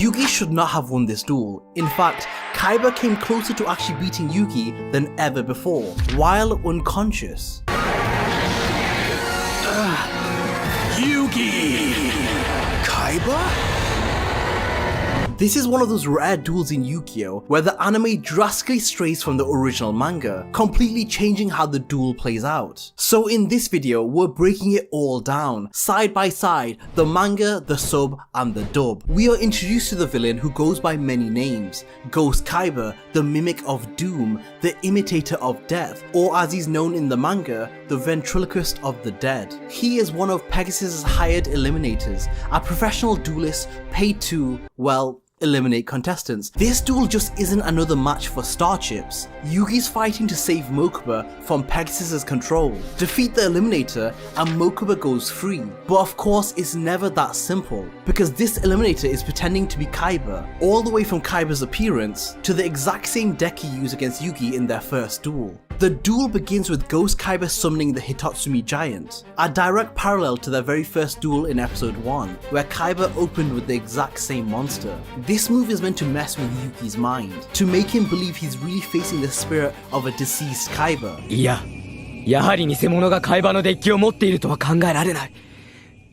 Yugi should not have won this duel. In fact, Kaiba came closer to actually beating Yugi than ever before, while unconscious. Yugi! Kaiba? This is one of those rare duels in Yu-Gi-Oh! Where the anime drastically strays from the original manga, completely changing how the duel plays out. So in this video, we're breaking it all down, side by side, the manga, the sub, and the dub. We are introduced to the villain who goes by many names: Ghost Kaiba, the mimic of doom, the imitator of death, or as he's known in the manga, the ventriloquist of the dead. He is one of Pegasus's hired eliminators, a professional duelist paid to, well, eliminate contestants. This duel just isn't another match for starships. Yugi's fighting to save Mokuba from Pegasus's control, defeat the Eliminator, and Mokuba goes free. But of course it's never that simple, because this Eliminator is pretending to be Kaiba, all the way from Kaiba's appearance to the exact same deck he used against Yugi in their first duel. The duel begins with Ghost Kaiba summoning the Hitatsumi Giant, a direct parallel to their very first duel in episode 1, where Kaiba opened with the exact same monster. This move is meant to mess with Yugi's mind, to make him believe he's really facing the spirit of a deceased Kaiba. いや、やはり偽物が海馬のデッキを持っているとは考えられない。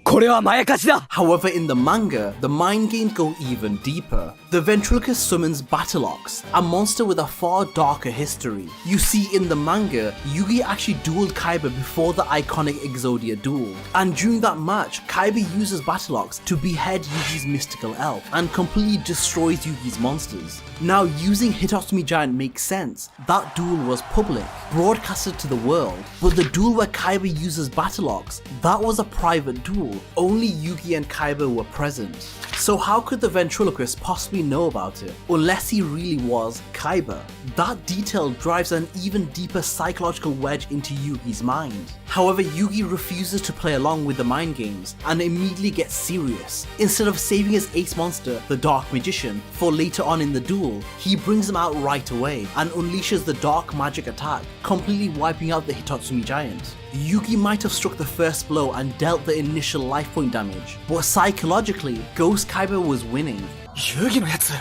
これはまやかしだ。 However, in the manga, the mind games go even deeper. The ventriloquist summons Battleox, a monster with a far darker history. You see, in the manga, Yugi actually dueled Kaiba before the iconic Exodia duel, and during that match, Kaiba uses Battleox to behead Yugi's mystical elf and completely destroys Yugi's monsters. Now, using Hitatsumi Giant makes sense. That duel was public, broadcasted to the world, but the duel where Kaiba uses Battleox, that was a private duel. Only Yugi and Kaiba were present. So how could the ventriloquist possibly know about it, unless he really was Kaiba? That detail drives an even deeper psychological wedge into Yugi's mind. However, Yugi refuses to play along with the mind games and immediately gets serious. Instead of saving his ace monster, the Dark Magician, for later on in the duel, he brings him out right away and unleashes the Dark Magic attack, completely wiping out the Hitatsumi Giant. Yugi might have struck the first blow and dealt the initial life point damage, but psychologically, Ghost Kaiba was winning. 遊戯のやつ、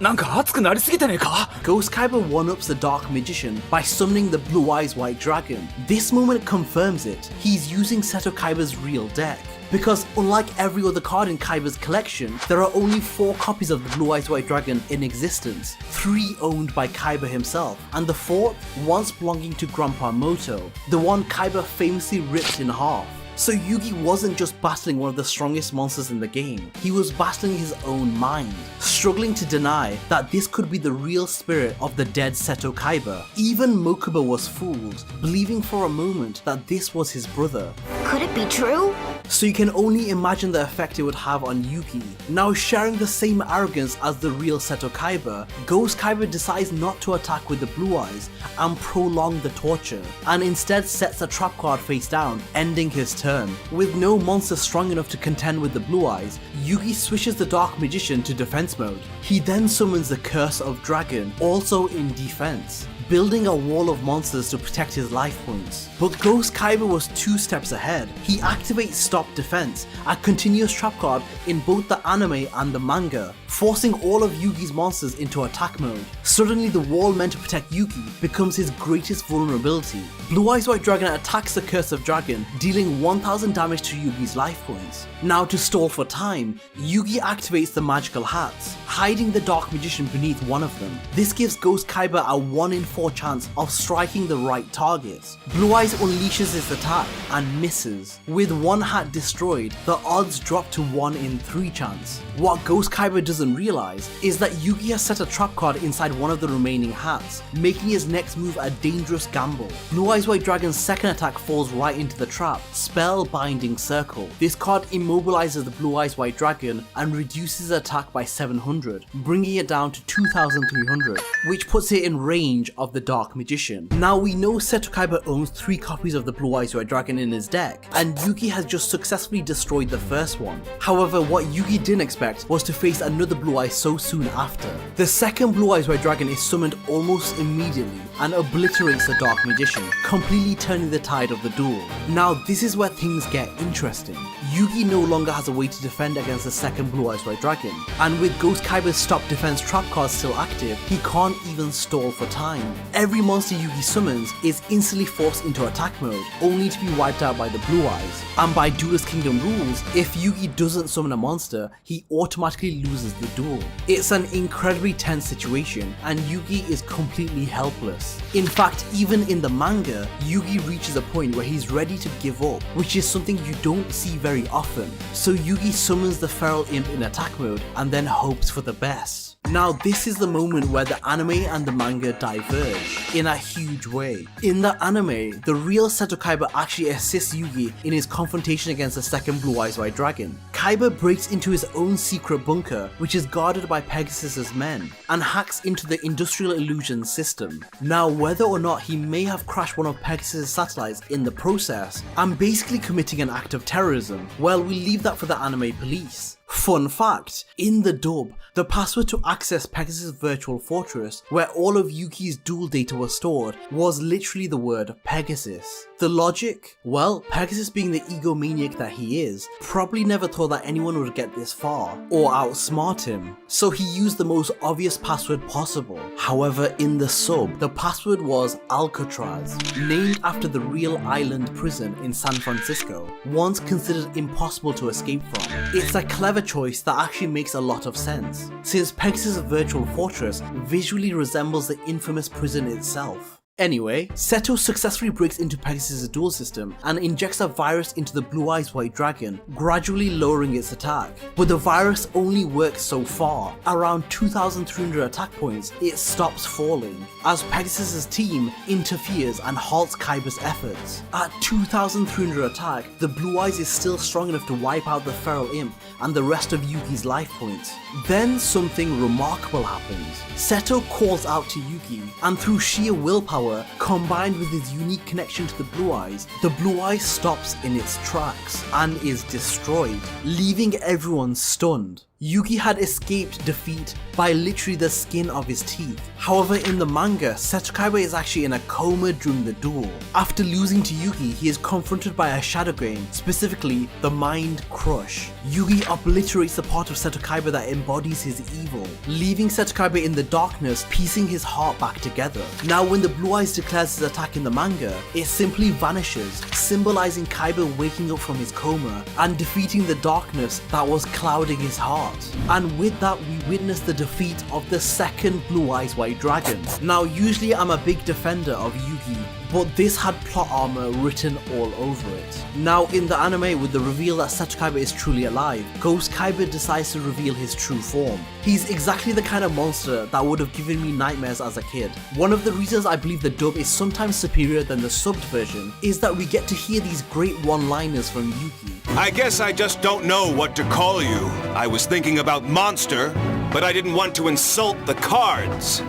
なんか熱くなりすぎてねえか? Ghost Kaiba one-ups the Dark Magician by summoning the Blue Eyes White Dragon. This moment confirms it. He's using Seto Kaiba's real deck. Because unlike every other card in Kaiba's collection, there are only 4 copies of the Blue Eyes White Dragon in existence, 3 owned by Kaiba himself, and the 4th once belonging to Grandpa Moto, the one Kaiba famously ripped in half. So Yugi wasn't just battling one of the strongest monsters in the game, he was battling his own mind, struggling to deny that this could be the real spirit of the dead Seto Kaiba. Even Mokuba was fooled, believing for a moment that this was his brother. Could it be true? So you can only imagine the effect it would have on Yugi. Now sharing the same arrogance as the real Seto Kaiba, Ghost Kaiba decides not to attack with the blue eyes and prolong the torture, and instead sets a trap card face down, ending his turn. With no monster strong enough to contend with the blue eyes, Yugi switches the Dark Magician to defense mode. He then summons the Curse of Dragon, also in defense, building a wall of monsters to protect his life points. But Ghost Kaiba was 2 steps ahead. He activates Stop Defense, a continuous trap card in both the anime and the manga, forcing all of Yugi's monsters into attack mode. Suddenly the wall meant to protect Yugi becomes his greatest vulnerability. Blue Eyes White Dragon attacks the Curse of Dragon, dealing 1000 damage to Yugi's life points. Now to stall for time, Yugi activates the magical hats, hiding the Dark Magician beneath one of them. This gives Ghost Kaiba a 1 in 4 chance of striking the right targets. Blue Eyes unleashes its attack and misses. With one hat destroyed, the odds drop to 1 in 3 chance. What Ghost Kaiba doesn't realize is that Yugi has set a trap card inside one of the remaining hats, making his next move a dangerous gamble. Blue Eyes White Dragon's second attack falls right into the trap, Spellbinding Circle. This card immobilizes the Blue Eyes White Dragon and reduces the attack by 700, bringing it down to 2300, which puts it in range of the Dark Magician. Now we know Seto Kaiba owns 3 copies of the Blue Eyes White Dragon in his deck, and Yugi has just successfully destroyed the first one. However, what Yugi didn't expect was to face another Blue Eyes so soon after. The second Blue Eyes White Dragon is summoned almost immediately and obliterates the Dark Magician, completely turning the tide of the duel. Now this is where things get interesting. Yugi no longer has a way to defend against the second Blue Eyes White Dragon, and with Ghost Kaiba's stop defense trap card still active, he can't even stall for time. Every monster Yugi summons is instantly forced into attack mode, only to be wiped out by the Blue Eyes. And by Duelist Kingdom rules, if Yugi doesn't summon a monster, he automatically loses the duel. It's an incredibly tense situation, and Yugi is completely helpless. In fact, even in the manga, Yugi reaches a point where he's ready to give up, which is something you don't see very often. So Yugi summons the Feral Imp in attack mode and then hopes for the best. Now this is the moment where the anime and the manga diverge in a huge way. In the anime, the real Seto Kaiba actually assists Yugi in his confrontation against the second Blue Eyes White Dragon. Kaiba breaks into his own secret bunker, which is guarded by Pegasus's men, and hacks into the Industrial Illusion system. Now whether or not he may have crashed one of Pegasus's satellites in the process, and basically committing an act of terrorism, well, we leave that for the anime police. Fun fact, in the dub, the password to access Pegasus' virtual fortress, where all of Yuki's duel data was stored, was literally the word Pegasus. The logic? Well, Pegasus being the egomaniac that he is, probably never thought that anyone would get this far, or outsmart him, so he used the most obvious password possible. However, in the sub, the password was Alcatraz, named after the real island prison in San Francisco, once considered impossible to escape from. It's a clever choice that actually makes a lot of sense, since Pegasus' virtual fortress visually resembles the infamous prison itself. Anyway, Seto successfully breaks into Pegasus' duel system and injects a virus into the Blue Eyes White Dragon, gradually lowering its attack. But the virus only works so far. Around 2,300 attack points, it stops falling, as Pegasus' team interferes and halts Kaiba's efforts. At 2,300 attack, the Blue Eyes is still strong enough to wipe out the Feral Imp and the rest of Yugi's life points. Then something remarkable happens. Seto calls out to Yugi, and through sheer willpower, combined with his unique connection to the Blue Eyes, the Blue Eyes stops in its tracks and is destroyed, leaving everyone stunned. Yugi had escaped defeat by literally the skin of his teeth. However, in the manga, Seto Kaiba is actually in a coma during the duel. After losing to Yugi, he is confronted by a shadow grain, specifically the Mind Crush. Yugi obliterates the part of Seto Kaiba that embodies his evil, leaving Seto Kaiba in the darkness, piecing his heart back together. Now when the Blue Eyes declares his attack in the manga, it simply vanishes, symbolizing Kaiba waking up from his coma and defeating the darkness that was clouding his heart. And with that, we witness the defeat of the second Blue Eyes White Dragon. Now usually I'm a big defender of Yugi, but this had plot armor written all over it. Now in the anime, with the reveal that Seto Kaiba is truly alive, Ghost Kaiba decides to reveal his true form. He's exactly the kind of monster that would have given me nightmares as a kid. One of the reasons I believe the dub is sometimes superior than the subbed version is that we get to hear these great one-liners from Yugi. I guess I just don't know what to call you. I was thinking about monster, but I didn't want to insult the cards.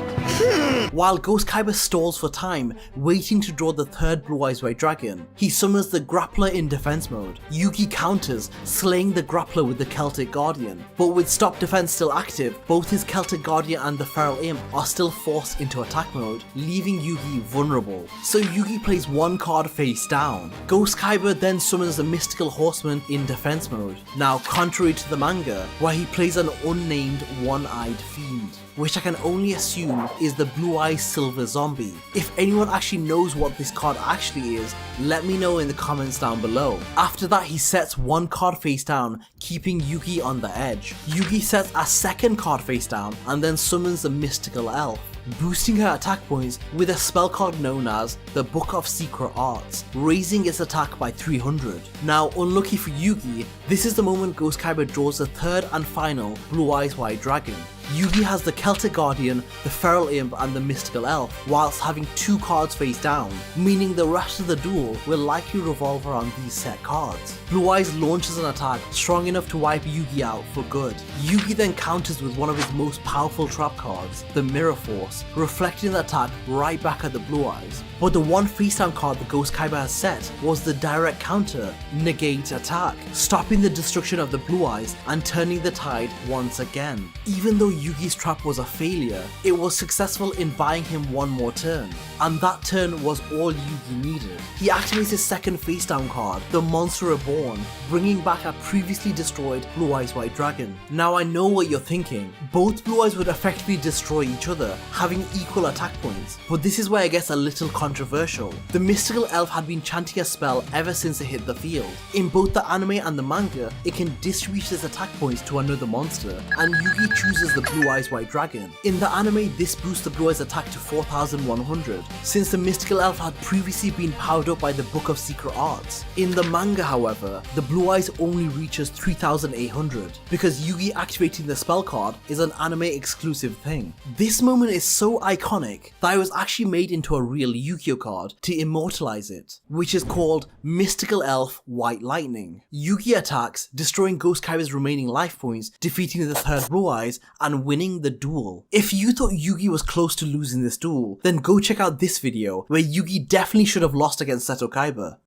While Ghost Kaiba stalls for time, waiting to draw the third Blue Eyes White Dragon, he summons the Grappler in defense mode. Yugi counters, slaying the Grappler with the Celtic Guardian. But with stop defense still active, both his Celtic Guardian and the Feral Imp are still forced into attack mode, leaving Yugi vulnerable. So Yugi plays one card face down. Ghost Kaiba then summons the Mystical Horseman in defense mode. Now contrary to the manga, where he plays an unnamed one-eyed fiend, which I can only assume is the Blue Eyes Silver Zombie. If anyone actually knows what this card actually is, let me know in the comments down below. After that, he sets one card face down, keeping Yugi on the edge. Yugi sets a second card face down and then summons the Mystical Elf, boosting her attack points with a spell card known as the Book of Secret Arts, raising its attack by 300. Now, unlucky for Yugi, this is the moment Ghost Kaiba draws the third and final Blue Eyes White Dragon. Yugi has the Celtic Guardian, the Feral Imp and the Mystical Elf, whilst having two cards face down, meaning the rest of the duel will likely revolve around these set cards. Blue Eyes launches an attack strong enough to wipe Yugi out for good. Yugi then counters with one of his most powerful trap cards, the Mirror Force, reflecting the attack right back at the Blue Eyes. But the one face down card the Ghost Kaiba has set was the direct counter, Negate Attack, stopping the destruction of the Blue Eyes and turning the tide once again. Even though Yugi's trap was a failure, it was successful in buying him one more turn, and that turn was all Yugi needed. He activates his second face down card, the Monster Reborn, bringing back a previously destroyed Blue Eyes White Dragon. Now I know what you're thinking, both Blue Eyes would effectively destroy each other, having equal attack points, but this is where it gets a little controversial. The mystical elf had been chanting a spell ever since it hit the field. In both the anime and the manga, it can distribute its attack points to another monster, and Yugi chooses the Blue Eyes White Dragon. In the anime, this boosts the Blue Eyes attack to 4100, since the mystical elf had previously been powered up by the Book of Secret Arts. In the manga, however, the Blue Eyes only reaches 3800, because Yugi activating the spell card is an anime exclusive thing. This moment is so iconic that it was actually made into a real Yu-Gi-Oh card to immortalize it, which is called Mystical Elf White Lightning. Yugi attacks, destroying Ghost Kaiba's remaining life points, defeating the third Blue Eyes, and winning the duel. If you thought Yugi was close to losing this duel, then go check out this video where Yugi definitely should have lost against Seto Kaiba.